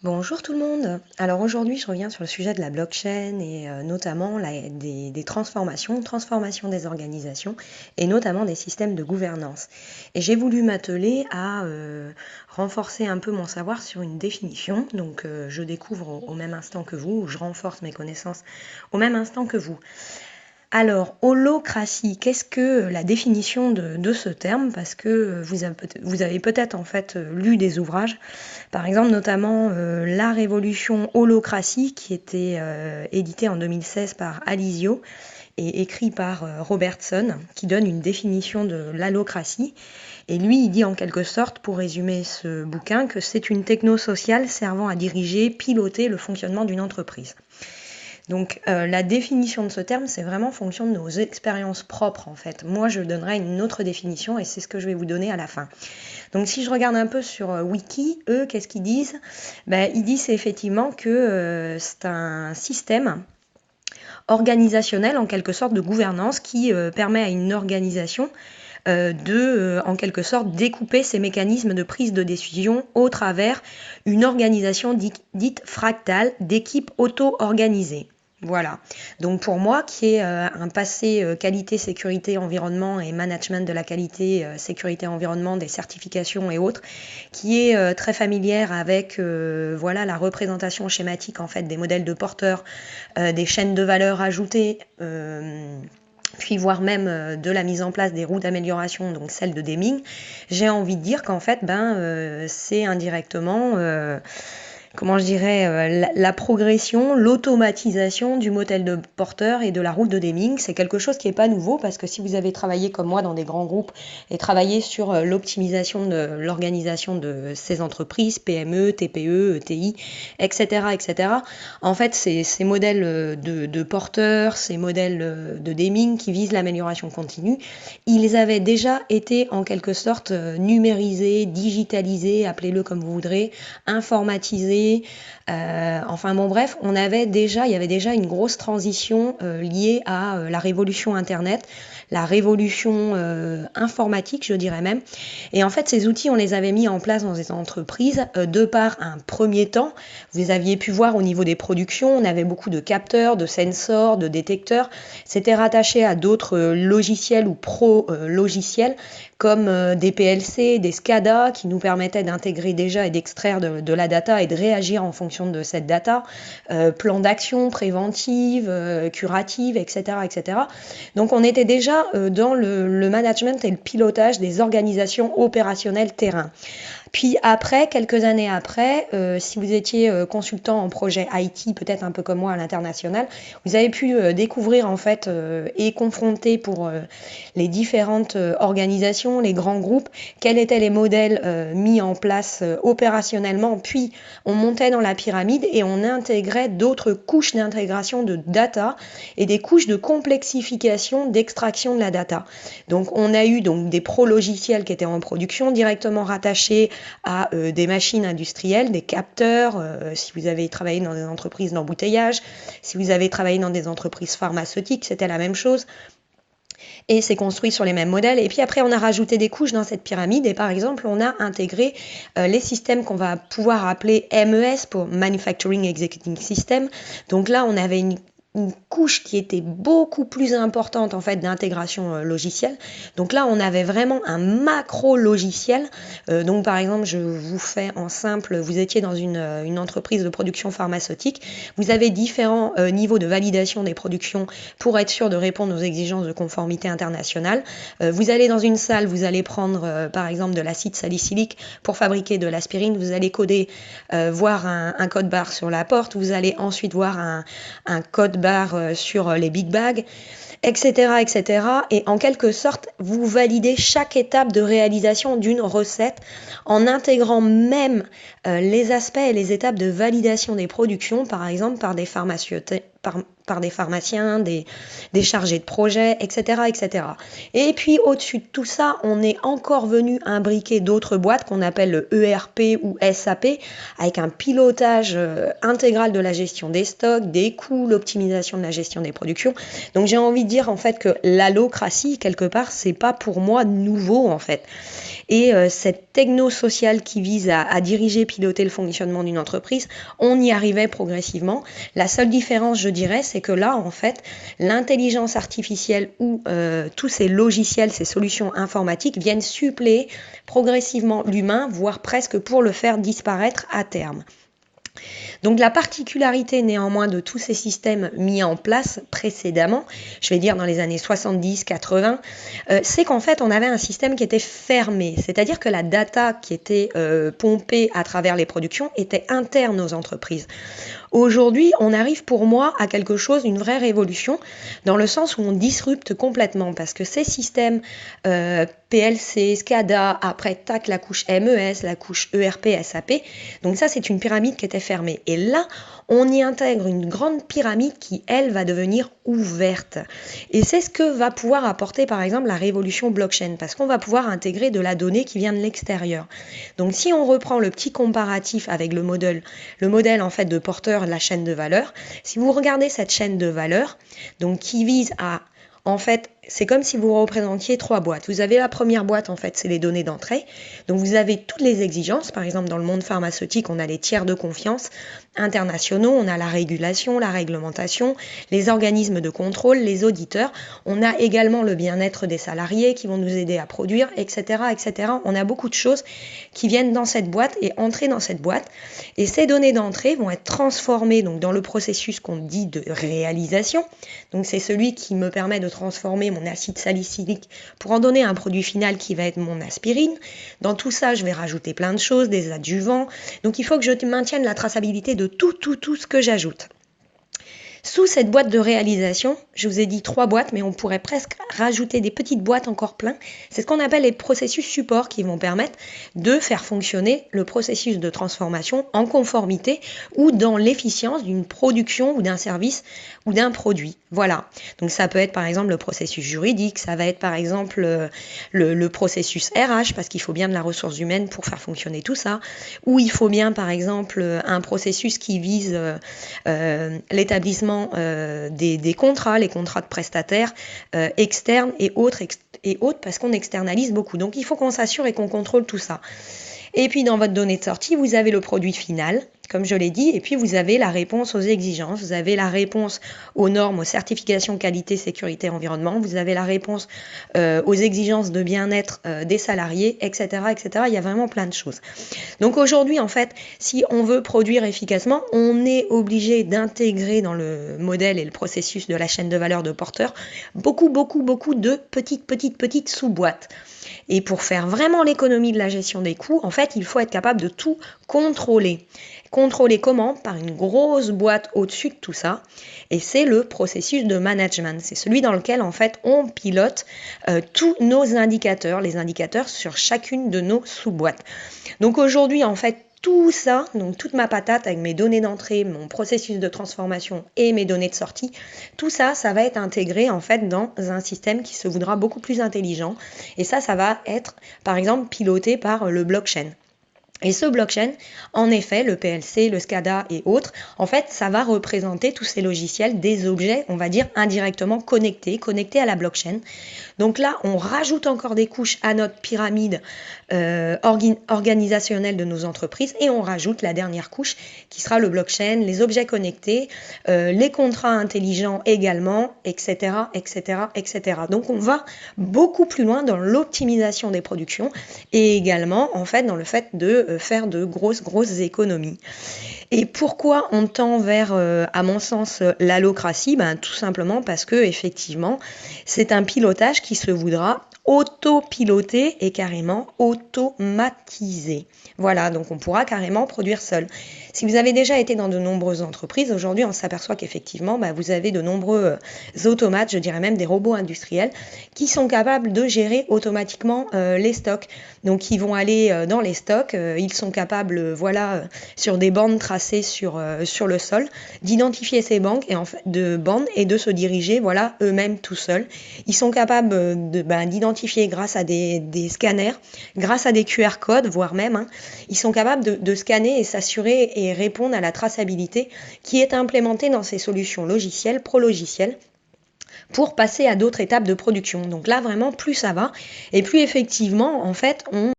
Bonjour tout le monde. Alors aujourd'hui, je reviens sur le sujet de la blockchain et notamment des transformations des organisations et notamment des systèmes de gouvernance. Et j'ai voulu m'atteler à renforcer un peu mon savoir sur une définition. Donc je découvre au même instant que vous, ou je renforce mes connaissances au même instant que vous. Alors, holocratie, qu'est-ce que la définition de ce terme? Parce que vous avez peut-être en fait lu des ouvrages, par exemple notamment La Révolution Holocratie, qui était édité en 2016 par Alizio et écrit par Robertson, qui donne une définition de l'allocratie. Et lui, il dit en quelque sorte, pour résumer ce bouquin, que c'est une techno sociale servant à diriger, piloter le fonctionnement d'une entreprise. Donc la définition de ce terme, c'est vraiment en fonction de nos expériences propres en fait. Moi, je donnerai une autre définition et c'est ce que je vais vous donner à la fin. Donc si je regarde un peu sur Wiki, eux, qu'est-ce qu'ils disent? Ils disent effectivement que c'est un système organisationnel, en quelque sorte, de gouvernance qui permet à une organisation en quelque sorte, découper ces mécanismes de prise de décision au travers une organisation dite fractale d'équipes auto-organisées. Voilà. Donc pour moi, qui est un passé qualité, sécurité, environnement et management de la qualité, sécurité, environnement, des certifications et autres, qui est très familière avec voilà la représentation schématique en fait des modèles de porteurs, des chaînes de valeur ajoutées. Puis voire même de la mise en place des routes d'amélioration, donc celle de Deming, j'ai envie de dire qu'en fait, c'est indirectement, comment je dirais, la progression, l'automatisation du modèle de porteur et de la route de Deming. C'est quelque chose qui n'est pas nouveau parce que si vous avez travaillé comme moi dans des grands groupes et travaillé sur l'optimisation de l'organisation de ces entreprises, PME, TPE, ETI, etc., etc., en fait, ces modèles de porteurs, ces modèles de Deming qui visent l'amélioration continue, ils avaient déjà été en quelque sorte numérisés, digitalisés, appelez-le comme vous voudrez, informatisés. Enfin bon bref, il y avait déjà une grosse transition liée à la révolution Internet, la révolution informatique, je dirais même. Et en fait, ces outils, on les avait mis en place dans des entreprises de par un premier temps. Vous aviez pu voir au niveau des productions, on avait beaucoup de capteurs, de sensors, de détecteurs. C'était rattaché à d'autres logiciels ou pro-logiciels comme des PLC, des SCADA qui nous permettaient d'intégrer déjà et d'extraire de la data et de réagir en fonction de cette data, plan d'action préventive, curative, etc., etc. Donc on était déjà dans le management et le pilotage des organisations opérationnelles terrain. Puis après, quelques années après, si vous étiez consultant en projet IT, peut-être un peu comme moi à l'international, vous avez pu découvrir en fait et confronter pour les différentes organisations, les grands groupes, quels étaient les modèles mis en place opérationnellement. Puis on montait dans la pyramide et on intégrait d'autres couches d'intégration de data et des couches de complexification d'extraction de la data. Donc on a eu donc des pro-logiciels qui étaient en production directement rattachés à des machines industrielles, des capteurs, si vous avez travaillé dans des entreprises d'embouteillage, si vous avez travaillé dans des entreprises pharmaceutiques, c'était la même chose. Et c'est construit sur les mêmes modèles. Et puis après, on a rajouté des couches dans cette pyramide. Et par exemple, on a intégré les systèmes qu'on va pouvoir appeler MES pour Manufacturing Executing System. Donc là, on avait une couche qui était beaucoup plus importante en fait d'intégration logicielle. Donc là, on avait vraiment un macro logiciel. Donc par exemple, je vous fais en simple, vous étiez dans une entreprise de production pharmaceutique. Vous avez différents niveaux de validation des productions pour être sûr de répondre aux exigences de conformité internationale. Vous allez dans une salle, vous allez prendre par exemple de l'acide salicylique pour fabriquer de l'aspirine. Vous allez coder, voir un code barre sur la porte. Vous allez ensuite voir un code barre sur les big bags, etc., etc. Et en quelque sorte, vous validez chaque étape de réalisation d'une recette en intégrant même les aspects et les étapes de validation des productions, par exemple par des par des pharmaciens, des chargés de projet, etc., etc. Et puis au-dessus de tout ça, on est encore venu imbriquer d'autres boîtes qu'on appelle le ERP ou SAP, avec un pilotage intégral de la gestion des stocks, des coûts, l'optimisation de la gestion des productions. Donc j'ai envie de dire en fait que l'allocratie, quelque part, c'est pas pour moi nouveau en fait. Et cette techno-sociale qui vise à diriger, piloter le fonctionnement d'une entreprise, on y arrivait progressivement. La seule différence, je dirais, c'est que là, en fait, l'intelligence artificielle ou tous ces logiciels, ces solutions informatiques viennent suppléer progressivement l'humain, voire presque pour le faire disparaître à terme. Donc la particularité néanmoins de tous ces systèmes mis en place précédemment, je vais dire dans les années 70-80, c'est qu'en fait on avait un système qui était fermé, c'est-à-dire que la data qui était pompée à travers les productions était interne aux entreprises. Aujourd'hui, on arrive pour moi à quelque chose, une vraie révolution, dans le sens où on disrupte complètement, parce que ces systèmes PLC, SCADA, après tac la couche MES, la couche ERP, SAP, donc ça c'est une pyramide qui était fermée. Et là, on y intègre une grande pyramide qui, elle, va devenir ouverte. Et c'est ce que va pouvoir apporter par exemple la révolution blockchain, parce qu'on va pouvoir intégrer de la donnée qui vient de l'extérieur. Donc si on reprend le petit comparatif avec le modèle en fait de porteur de la chaîne de valeur, si vous regardez cette chaîne de valeur, donc qui vise à, en fait, c'est comme si vous représentiez 3 boîtes. Vous avez la première boîte, en fait, c'est les données d'entrée. Donc vous avez toutes les exigences. Par exemple, dans le monde pharmaceutique, on a les tiers de confiance internationaux, on a la régulation, la réglementation, les organismes de contrôle, les auditeurs. On a également le bien-être des salariés qui vont nous aider à produire, etc., etc. On a beaucoup de choses qui viennent dans cette boîte et entrer dans cette boîte. Et ces données d'entrée vont être transformées donc, dans le processus qu'on dit de réalisation. Donc c'est celui qui me permet de transformer mon acide salicylique pour en donner un produit final qui va être mon aspirine. Dans tout ça, je vais rajouter plein de choses, des adjuvants. Donc il faut que je maintienne la traçabilité de tout ce que j'ajoute. Sous cette boîte de réalisation, je vous ai dit 3 boîtes, mais on pourrait presque rajouter des petites boîtes encore plein. C'est ce qu'on appelle les processus support qui vont permettre de faire fonctionner le processus de transformation en conformité ou dans l'efficience d'une production ou d'un service ou d'un produit. Voilà. Donc ça peut être par exemple le processus juridique, ça va être par exemple le processus RH parce qu'il faut bien de la ressource humaine pour faire fonctionner tout ça, ou il faut bien par exemple un processus qui vise l'établissement des contrats, les contrats de prestataires externes et autres parce qu'on externalise beaucoup. Donc il faut qu'on s'assure et qu'on contrôle tout ça. Et puis dans votre donnée de sortie, vous avez le produit final, comme je l'ai dit, et puis vous avez la réponse aux exigences, vous avez la réponse aux normes, aux certifications qualité, sécurité, environnement, vous avez la réponse aux exigences de bien-être des salariés, etc., etc. Il y a vraiment plein de choses. Donc aujourd'hui, en fait, si on veut produire efficacement, on est obligé d'intégrer dans le modèle et le processus de la chaîne de valeur de porteur beaucoup de petites sous-boîtes. Et pour faire vraiment l'économie de la gestion des coûts, en fait, il faut être capable de tout contrôler. Contrôler comment? Par une grosse boîte au-dessus de tout ça. Et c'est le processus de management. C'est celui dans lequel, en fait, on pilote tous nos indicateurs, les indicateurs sur chacune de nos sous-boîtes. Donc aujourd'hui, en fait, tout ça, donc toute ma patate avec mes données d'entrée, mon processus de transformation et mes données de sortie, tout ça, ça va être intégré en fait dans un système qui se voudra beaucoup plus intelligent. Et ça va être par exemple piloté par le blockchain. Et ce blockchain, en effet, le PLC, le SCADA et autres, en fait, ça va représenter tous ces logiciels, des objets, on va dire, indirectement connectés à la blockchain. Donc là, on rajoute encore des couches à notre pyramide organisationnelle de nos entreprises et on rajoute la dernière couche qui sera le blockchain, les objets connectés, les contrats intelligents également, etc., etc., etc. Donc on va beaucoup plus loin dans l'optimisation des productions et également, en fait, dans le fait de faire de grosses économies. Et pourquoi on tend vers, à mon sens, l'allocratie? Tout simplement parce que effectivement, c'est un pilotage qui se voudra autopiloter et carrément automatiser. Voilà, donc on pourra carrément produire seul. Si vous avez déjà été dans de nombreuses entreprises, aujourd'hui on s'aperçoit qu'effectivement vous avez de nombreux automates, je dirais même des robots industriels, qui sont capables de gérer automatiquement les stocks. Donc ils vont aller dans les stocks, ils sont capables, sur des bandes tracées sur le sol, d'identifier ces bandes et de se diriger eux-mêmes tout seuls. Ils sont capables d'identifier grâce à des scanners, grâce à des QR codes, voire même, ils sont capables de scanner et s'assurer et répondre à la traçabilité qui est implémentée dans ces solutions logicielles, pro-logicielles, pour passer à d'autres étapes de production. Donc là, vraiment, plus ça va, et plus effectivement, en fait, on